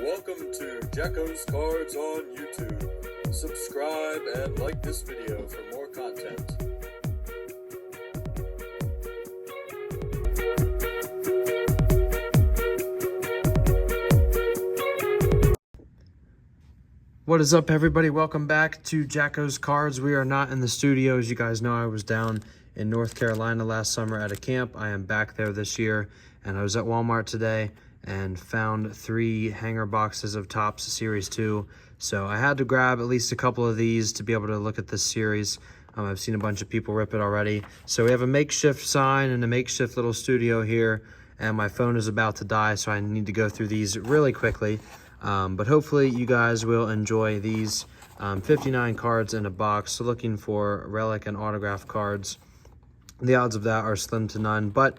Welcome to Jacko's Cards on YouTube. Subscribe and like this video for more content. What is up, everybody? Welcome back to Jacko's Cards. We are not in the studio. As you guys know, I was down in North Carolina last summer at a camp. I am back there this year, and I was at Walmart today and found 3 hanger boxes of Topps Series 2. So I had to grab at least a couple of these to be able to look at this series. I've seen a bunch of people rip it already. So we have a makeshift sign and a makeshift little studio here, and my phone is about to die, so I need to go through these really quickly. But hopefully you guys will enjoy these 59 cards in a box. So looking for relic and autograph cards. The odds of that are slim to none, but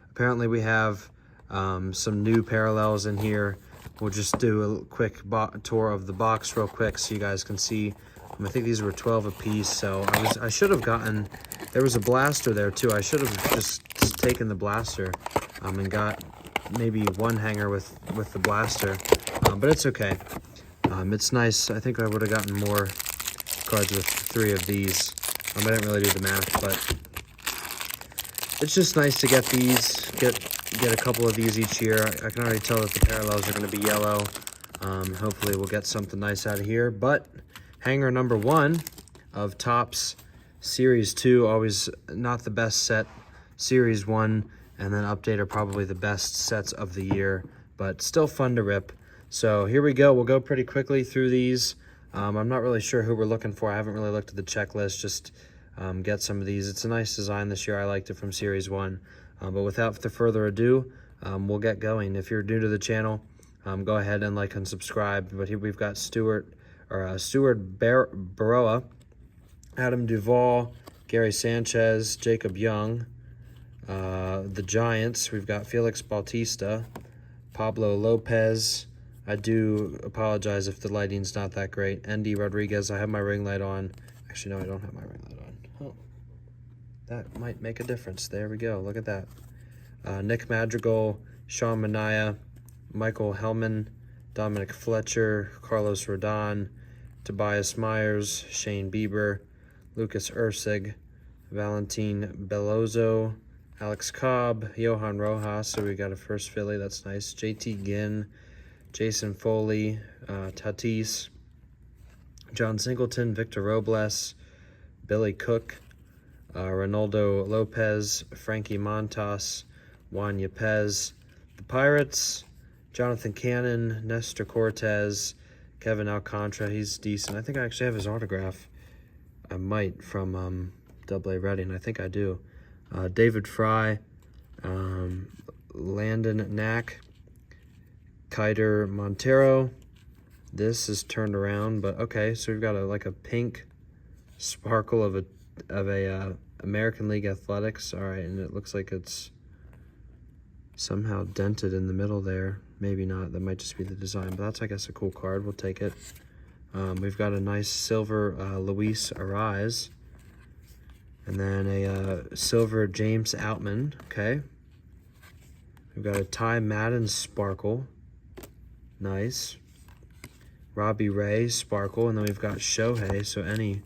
apparently we have some new parallels in here. We'll just do a quick tour of the box real quick so you guys can see. I think these were 12 a piece, so I should have gotten, there was a blaster there too. I should have just taken the blaster and got maybe one hanger with the blaster, but it's okay. It's nice. I think I would have gotten more cards with 3 of these. I didn't really do the math, but it's just nice to get these, get a couple of these each year. I can already tell that the parallels are going to be yellow. Hopefully we'll get something nice out of here. But hanger number 1 of Topps Series 2, always not the best set. Series 1 and then Update are probably the best sets of the year, but still fun to rip. So here we go. We'll go pretty quickly through these. I'm not really sure who we're looking for. I haven't really looked at the checklist. Just get some of these. It's a nice design this year. I liked it from Series 1. But without further ado, we'll get going. If you're new to the channel, go ahead and like and subscribe. But here we've got Stuart Baroa, Adam Duvall, Gary Sanchez, Jacob Young, the Giants. We've got Felix Bautista, Pablo Lopez. I do apologize if the lighting's not that great. Andy Rodriguez. I have my ring light on. Actually, no, I don't have my ring light on. Oh, that might make a difference. There we go. Look at that. Nick Madrigal, Sean Manaea, Michael Hellman, Dominic Fletcher, Carlos Rodon, Tobias Myers, Shane Bieber, Lucas Ursig, Valentin Bellozo, Alex Cobb, Johan Rojas. So we got a first Philly. That's nice. JT Ginn, Jason Foley, Tatis, John Singleton, Victor Robles, Billy Cook, Ronaldo Lopez, Frankie Montas, Juan Yepez. The Pirates, Jonathan Cannon, Nestor Cortez, Kevin Alcantara. He's decent. I think I actually have his autograph. I might from AA Reading. I think I do. David Fry, Landon Knack, Kiter Montero. This is turned around, but okay. So we've got like a pink sparkle of a American League Athletics. All right, and it looks like it's somehow dented in the middle there. Maybe not. That might just be the design, but that's, I guess, a cool card. We'll take it. We've got a nice silver Luis Ariz, and then a silver James Outman. Okay. We've got a Ty Madden sparkle. Nice. Robbie Ray sparkle, and then we've got Shohei. So any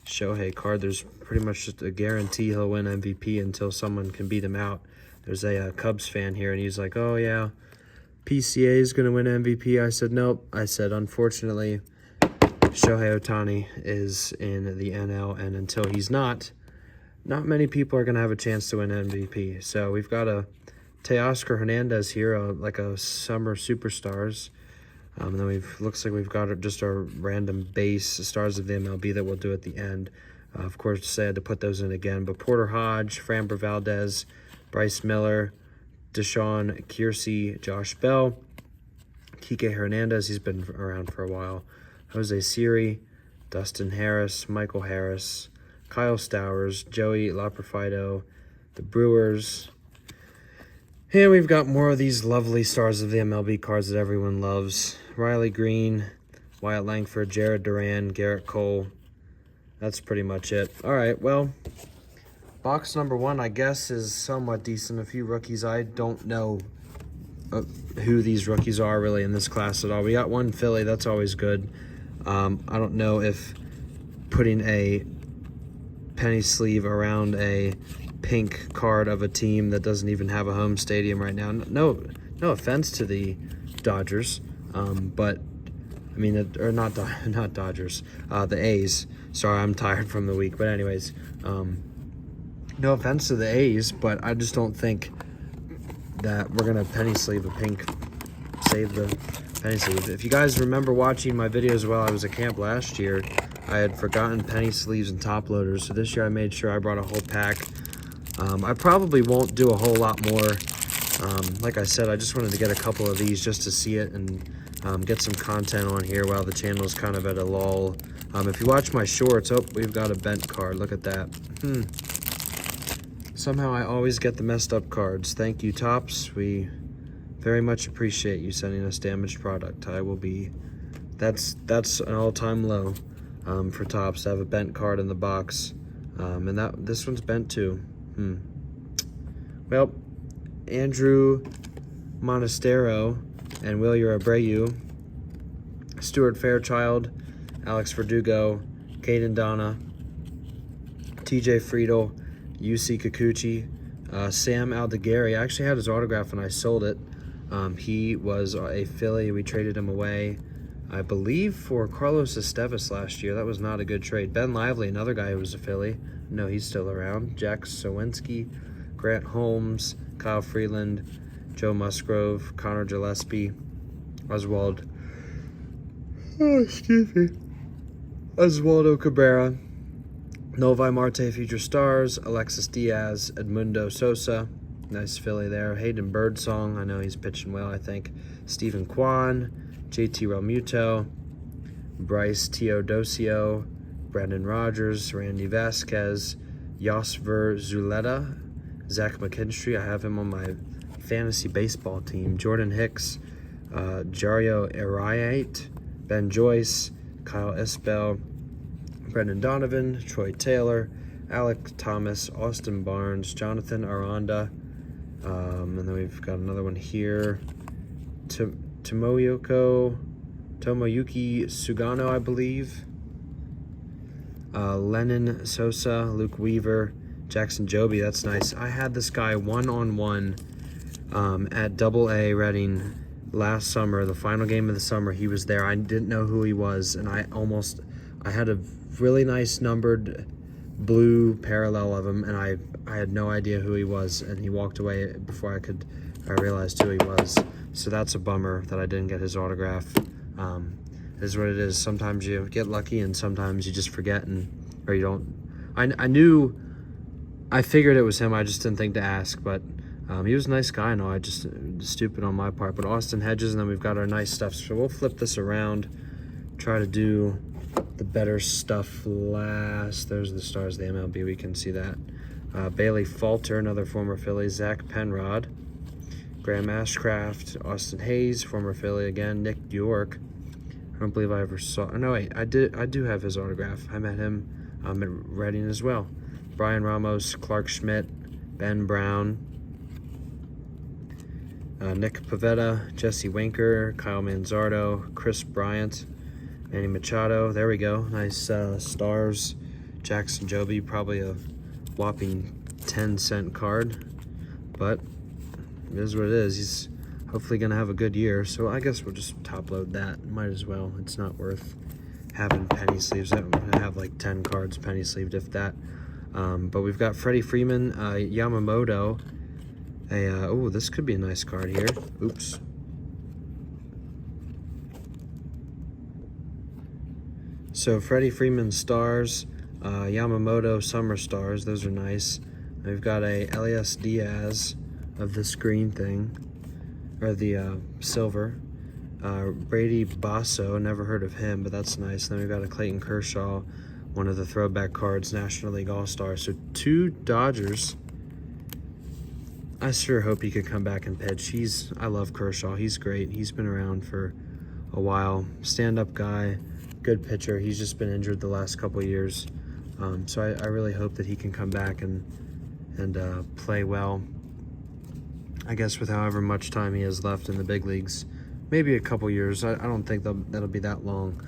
Shohei card, there's pretty much just a guarantee he'll win MVP until someone can beat him out. There's a Cubs fan here, and he's like, oh yeah, PCA is going to win MVP. I said, nope. I said, unfortunately, Shohei Ohtani is in the NL, and until he's not many people are going to have a chance to win MVP. So we've got a Teoscar Hernandez here, like a Summer Superstars. And then looks like we've got just our random base stars of the MLB that we'll do at the end. Of course, I had to put those in again. But Porter Hodge, Framber Valdez, Bryce Miller, Deshaun Kiersey, Josh Bell, Kike Hernandez. He's been around for a while. Jose Siri, Dustin Harris, Michael Harris, Kyle Stowers, Joey Loperfido, the Brewers. And we've got more of these lovely stars of the MLB cards that everyone loves. Riley Green, Wyatt Langford, Jared Duran, Garrett Cole. That's pretty much it. All right, well, box number 1, I guess, is somewhat decent. A few rookies. I don't know who these rookies are really in this class at all. We got one Philly, that's always good. I don't know if putting a penny sleeve around a pink card of a team that doesn't even have a home stadium right now. No offense to the Dodgers, but I mean, or not Dodgers, the A's. Sorry, I'm tired from the week. But anyways, no offense to the A's, but I just don't think that we're gonna penny sleeve a pink, save the penny sleeve. If you guys remember watching my videos while I was at camp last year, I had forgotten penny sleeves and top loaders. So this year I made sure I brought a whole pack. I probably won't do a whole lot more. Like I said, I just wanted to get a couple of these just to see it and get some content on here while the channel is kind of at a lull. If you watch my shorts, oh, we've got a bent card. Look at that. Somehow I always get the messed up cards. Thank you, Topps. We very much appreciate you sending us damaged product. I will be, that's an all-time low for Topps to have a bent card in the box. And this one's bent too. Well, Andrew Monastero and Wilyer Abreu, Stuart Fairchild, Alex Verdugo, Caden Donna, TJ Friedel, UC Kikuchi, Sam Aldegari. I actually had his autograph and I sold it. He was a Philly. We traded him away, I believe, for Carlos Esteves last year. That was not a good trade. Ben Lively, another guy who was a Philly. No, he's still around. Jack Sowinski, Grant Holmes, Kyle Freeland, Joe Musgrove, Connor Gillespie, Oswaldo Cabrera, Novi Marte Future Stars, Alexis Diaz, Edmundo Sosa, nice Philly there. Hayden Birdsong, I know he's pitching well, I think. Stephen Kwan, JT Realmuto, Bryce Teodosio, Brandon Rogers, Randy Vasquez, Yosver Zuleta, Zach McKinstry, I have him on my fantasy baseball team. Jordan Hicks, Jario Ariate, Ben Joyce, Kyle Isbell, Brendan Donovan, Troy Taylor, Alec Thomas, Austin Barnes, Jonathan Aranda, and then we've got another one here. Tomoyuki Sugano, I believe. Lennon Sosa, Luke Weaver, Jackson Joby, that's nice. I had this guy one-on-one at AA Reading last summer, the final game of the summer. He was there. I didn't know who he was, and I had a really nice numbered blue parallel of him, and I had no idea who he was, and he walked away before I realized who he was. So that's a bummer that I didn't get his autograph. It is what it is. Sometimes you get lucky, and sometimes you just forget, or you don't. I figured it was him. I just didn't think to ask, but he was a nice guy. No, I just stupid on my part. But Austin Hedges, and then we've got our nice stuff. So we'll flip this around, try to do the better stuff last. There's the stars of the MLB. We can see that. Bailey Falter, another former Philly. Zach Penrod, Graham Ashcraft, Austin Hayes, former Philly again. Nick York. I don't believe I ever saw. No, wait, I do have his autograph. I met him at Reading as well. Brian Ramos, Clark Schmidt, Ben Brown, Nick Pavetta, Jesse Winker, Kyle Manzardo, Chris Bryant, Manny Machado. There we go. Nice stars. Jackson Joby, probably a whopping 10-cent card, but it is what it is. He's hopefully going to have a good year, so I guess we'll just top load that. Might as well. It's not worth having penny sleeves. I'm going to have like 10 cards penny sleeved, if that. But we've got Freddie Freeman, Yamamoto. Oh, this could be a nice card here. Oops. So Freddie Freeman stars, Yamamoto summer stars. Those are nice. We've got a Elias Diaz of this green thing, or the silver. Brady Basso, never heard of him, but that's nice. Then we've got a Clayton Kershaw, one of the throwback cards, National League All-Star. So 2 Dodgers. I sure hope he could come back and pitch. I love Kershaw. He's great. He's been around for a while. Stand-up guy, good pitcher. He's just been injured the last couple of years. So I really hope that he can come back and play well. I guess with however much time he has left in the big leagues, maybe a couple years. I don't think that'll be that long,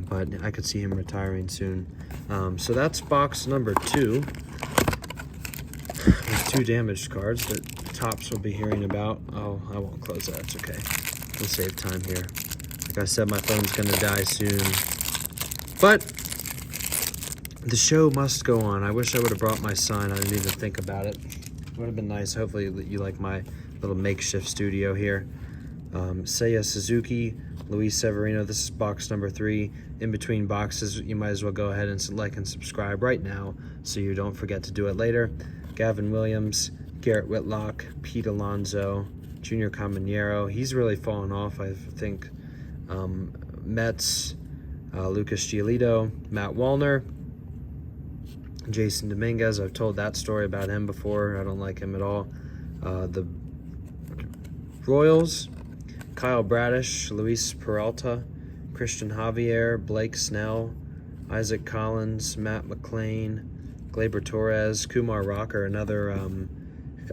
but I could see him retiring soon. So that's box number 2 with 2 damaged cards that Tops will be hearing about. Oh, I won't close that. It's okay. We'll save time here. Like I said, my phone's gonna die soon, but the show must go on. I wish I would have brought my sign. I didn't even think about it. Would have been nice. Hopefully you like my little makeshift studio here. Seiya Suzuki, Luis Severino. This is box number 3. In between boxes, you might as well go ahead and like and subscribe right now so you don't forget to do it later. Gavin Williams, Garrett Whitlock, Pete Alonso, Junior Caminero. He's really fallen off, I think. Mets, Lucas Giolito, Matt Wallner, Jason Dominguez. I've told that story about him before. I don't like him at all. The Royals, Kyle Bradish, Luis Peralta, Christian Javier, Blake Snell, Isaac Collins, Matt McClain, Gleyber Torres, Kumar Rocker, another,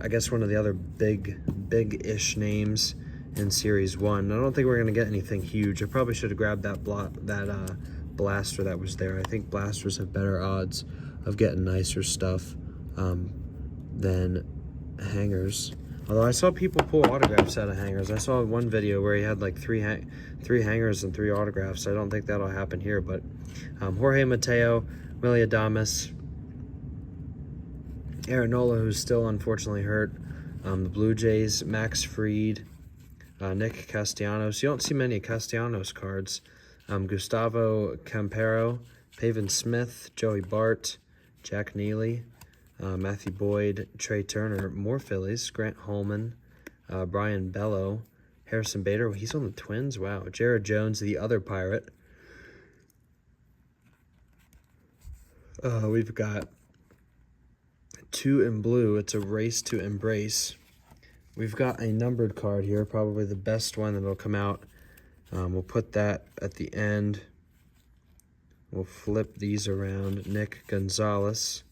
I guess one of the other big-ish names in Series 1. I don't think we're going to get anything huge. I probably should have grabbed that blaster that was there. I think blasters have better odds of getting nicer stuff than hangers. Although I saw people pull autographs out of hangers. I saw one video where he had like three hangers and 3 autographs. I don't think that'll happen here, but Jorge Mateo, Willie Adames, Aaron Nola, who's still unfortunately hurt, the Blue Jays, Max Fried, Nick Castellanos. You don't see many Castellanos cards. Gustavo Campero, Pavin Smith, Joey Bart, Jack Neely, Matthew Boyd, Trey Turner, more Phillies, Grant Holman, Brian Bello, Harrison Bader. He's on the Twins. Wow. Jared Jones, the other Pirate. We've got 2 in blue. It's a race to embrace. We've got a numbered card here, probably the best one that'll come out. We'll put that at the end. We'll flip these around. Nick Gonzalez,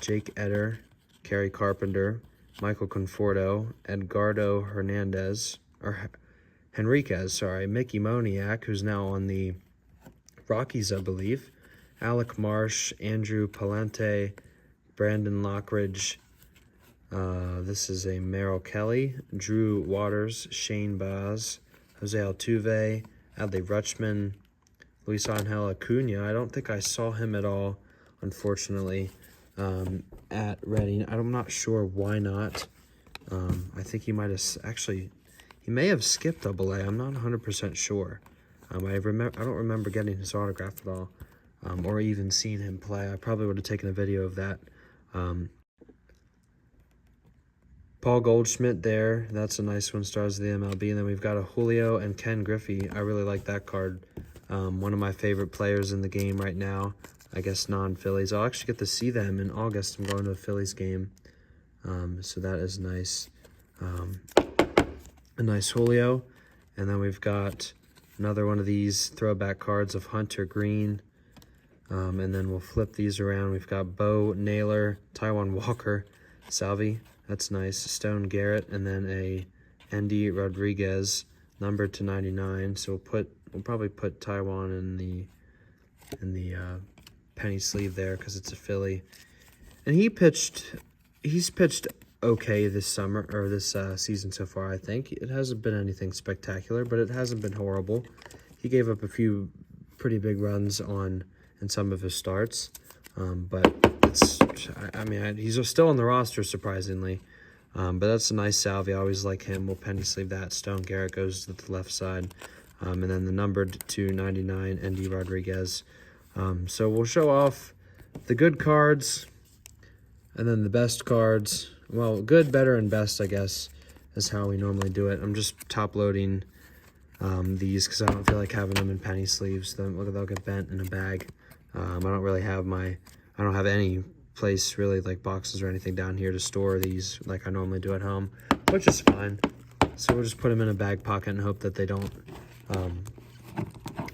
Jake Eder, Kerry Carpenter, Michael Conforto, Edgardo Henriquez, sorry, Mickey Moniak, who's now on the Rockies, I believe, Alec Marsh, Andrew Palante, Brandon Lockridge, this is a Merrill Kelly, Drew Waters, Shane Baz, Jose Altuve, Adley Rutschman, Luis Angel Acuna. I don't think I saw him at all, unfortunately, at Reading. I'm not sure why not. I think he might have actually, he may have skipped AA. I'm not 100% sure. I don't remember getting his autograph at all, or even seeing him play. I probably would have taken a video of that. Paul Goldschmidt there. That's a nice one. Stars of the MLB. And then we've got a Julio and Ken Griffey. I really like that card. One of my favorite players in the game right now. I guess non-Phillies. I'll actually get to see them in August. I'm going to a Phillies game. So that is nice. A nice Julio. And then we've got another one of these throwback cards of Hunter Green. And then we'll flip these around. We've got Bo Naylor, Taijuan Walker, Salvi. That's nice. Stone Garrett, and then a Andy Rodriguez, numbered to 99. So we'll probably put Taijuan in the penny sleeve there because it's a Philly. And he's pitched okay this summer, or this season so far, I think. It hasn't been anything spectacular, but it hasn't been horrible. He gave up a few pretty big runs in some of his starts, but he's still on the roster, surprisingly. But that's a nice salve. I always like him. We'll penny sleeve that. Stone Garrett goes to the left side. And then the numbered to 99, Andy Rodriguez. So we'll show off the good cards and then the best cards. Well, good, better, and best, I guess, is how we normally do it. I'm just top-loading these because I don't feel like having them in penny sleeves. They'll get bent in a bag. I don't have any place really like boxes or anything down here to store these like I normally do at home, which is fine. So we'll just put them in a bag pocket and hope that they don't,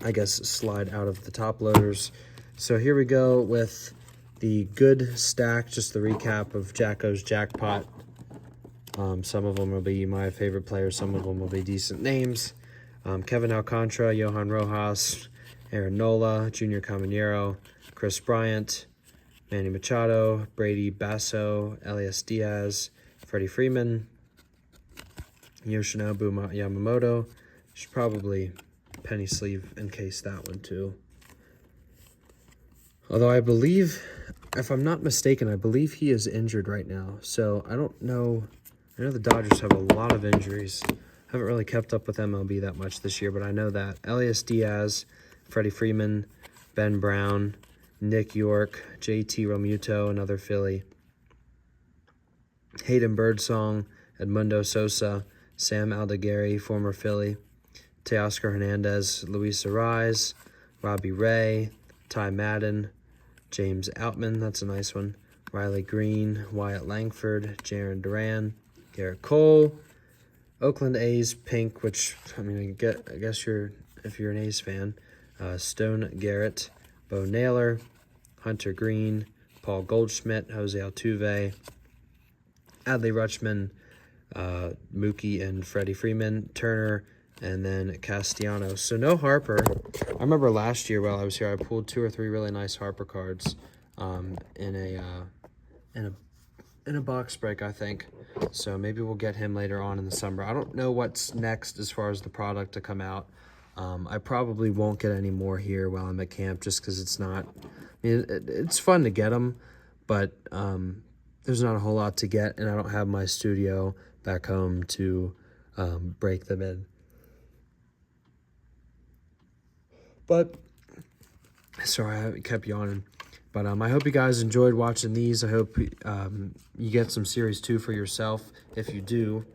I guess, slide out of the top loaders. So here we go with the good stack, just the recap of Jacko's Jackpot Some of them will be my favorite players. Some of them will be decent names. Kevin Alcantara, Johan Rojas, Aaron Nola, Junior Caminero, Chris Bryant, Manny Machado, Brady Basso, Elias Diaz, Freddie Freeman, Yoshinobu Yamamoto. Should probably penny sleeve encase that one too. Although I believe, if I'm not mistaken, I believe he is injured right now. So I don't know. I know the Dodgers have a lot of injuries. I haven't really kept up with MLB that much this year, but I know that. Elias Diaz, Freddie Freeman, Ben Brown, Nick York, JT Realmuto, another Philly, Hayden Birdsong, Edmundo Sosa, Sam Aldeguerri, former Philly, Teoscar Hernandez, Luis Ariz, Robbie Ray, Ty Madden, James Outman, that's a nice one, Riley Green, Wyatt Langford, Jaron Duran, Garrett Cole, Oakland A's pink, which, I mean, I guess if you're an A's fan, Stone Garrett, Bo Naylor, Hunter Green, Paul Goldschmidt, Jose Altuve, Adley Rutschman, Mookie and Freddie Freeman, Turner, and then Castellanos. So no Harper. I remember last year while I was here, I pulled 2 or 3 really nice Harper cards in a box break, I think. So maybe we'll get him later on in the summer. I don't know what's next as far as the product to come out. I probably won't get any more here while I'm at camp just because it's not, I mean, it's fun to get them, but there's not a whole lot to get, and I don't have my studio back home to break them in. But, sorry, I kept yawning. But I hope you guys enjoyed watching these. I hope you get some Series 2 for yourself. If you do,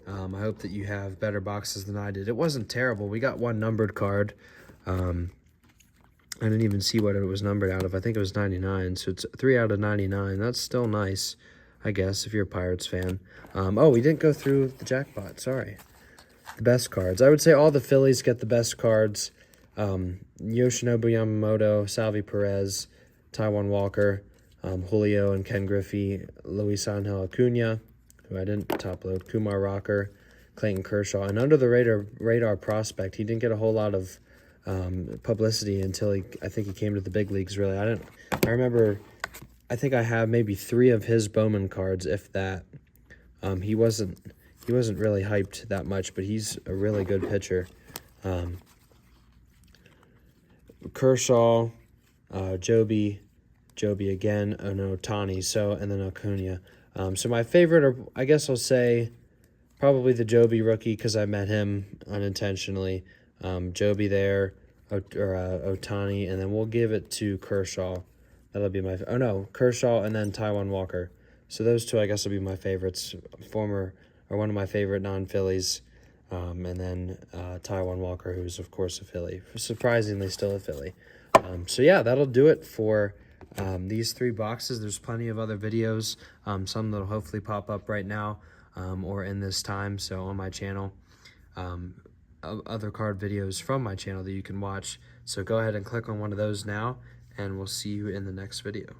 I hope that you have better boxes than I did. It wasn't terrible. We got one numbered card. I didn't even see what it was numbered out of. I think it was 99, so it's 3 out of 99. That's still nice, I guess, if you're a Pirates fan. Oh, we didn't go through the jackpot. Sorry. The best cards. I would say all the Phillies get the best cards. Yoshinobu Yamamoto, Salvi Perez, Taijuan Walker, Julio and Ken Griffey, Luis Angel Acuna, who I didn't top load, Kumar Rocker, Clayton Kershaw, and under the radar prospect. He didn't get a whole lot of publicity until I think he came to the big leagues. Really, I remember. I think I have maybe 3 of his Bowman cards, if that. He wasn't really hyped that much, but he's a really good pitcher. Kershaw, Joby again, and Ohtani, and then Acuna. So my favorite, I guess I'll say, probably the Joby rookie because I met him unintentionally. Joby there, Ohtani, and then we'll give it to Kershaw. That'll be my, Kershaw and then Taijuan Walker. So those 2, I guess, will be my favorites. One of my favorite non-Phillies. And then Taijuan Walker, who's, of course, a Philly. Surprisingly still a Philly. So, yeah, that'll do it for these 3 boxes. There's plenty of other videos, some that'll hopefully pop up right now or in this time, so on my channel. Other card videos from my channel that you can watch. So go ahead and click on one of those now, and we'll see you in the next video.